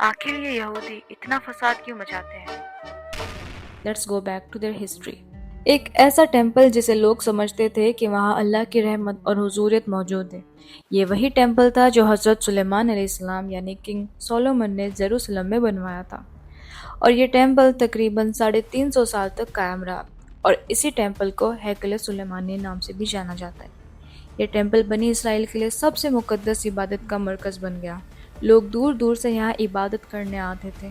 آخر یہ یہودی اتنا فساد کیوں مچاتے ہیں؟ Let's go back to their history. ایک ایسا ٹیمپل جسے لوگ سمجھتے تھے کہ وہاں اللہ کی رحمت اور حضوریت موجود ہے، یہ وہی ٹیمپل تھا جو حضرت سلیمان علیہ السلام یعنی کنگ سولومن نے یروشلم میں بنوایا تھا، اور یہ ٹیمپل تقریباً 350 سال تک قائم رہا، اور اسی ٹیمپل کو ہیکل سلیمانی نام سے بھی جانا جاتا ہے۔ یہ ٹیمپل بنی اسرائیل کے لیے سب سے مقدس عبادت کا مرکز بن گیا۔ لوگ دور دور سے یہاں عبادت کرنے آتے تھے،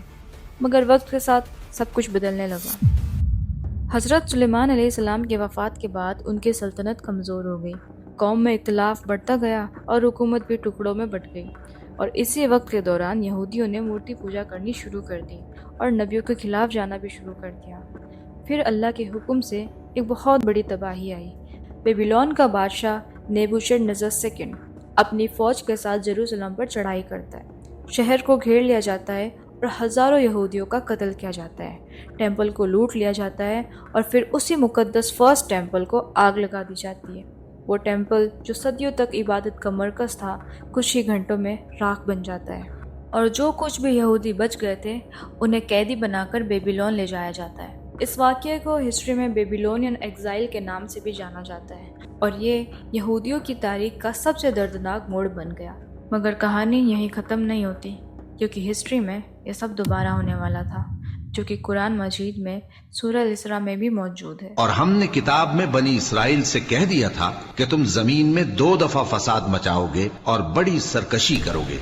مگر وقت کے ساتھ سب کچھ بدلنے لگا۔ حضرت سلیمان علیہ السلام کی وفات کے بعد ان کی سلطنت کمزور ہو گئی، قوم میں اختلاف بڑھتا گیا اور حکومت بھی ٹکڑوں میں بٹ گئی، اور اسی وقت کے دوران یہودیوں نے مورتی پوجا کرنی شروع کر دی اور نبیوں کے خلاف جانا بھی شروع کر دیا۔ پھر اللہ کے حکم سے ایک بہت بڑی تباہی آئی۔ بیبیلون کا بادشاہ نیبوشڈنیزر سیکنڈ اپنی فوج کے ساتھ یروشلم پر چڑھائی کرتا ہے، شہر کو گھیر لیا جاتا ہے اور ہزاروں یہودیوں کا قتل کیا جاتا ہے، ٹیمپل کو لوٹ لیا جاتا ہے، اور پھر اسی مقدس فرسٹ ٹیمپل کو آگ لگا دی جاتی ہے۔ وہ ٹیمپل جو صدیوں تک عبادت کا مرکز تھا کچھ ہی گھنٹوں میں راکھ بن جاتا ہے، اور جو کچھ بھی یہودی بچ گئے تھے انہیں قیدی بنا کر بیبیلون لے جایا جاتا ہے۔ اس واقعے کو ہسٹری میں بیبیلونین ایگزائل کے نام سے بھی جانا جاتا ہے، اور یہ یہودیوں کی تاریخ کا سب سے دردناک موڑ بن گیا۔ مگر کہانی یہیں ختم نہیں ہوتی، کیونکہ ہسٹری میں یہ سب دوبارہ ہونے والا تھا، جو کہ قرآن مجید میں سورہ الاسراء میں بھی موجود ہے۔ اور ہم نے کتاب میں بنی اسرائیل سے کہہ دیا تھا کہ تم زمین میں 2 دفعہ فساد مچاؤ گے اور بڑی سرکشی کرو گے۔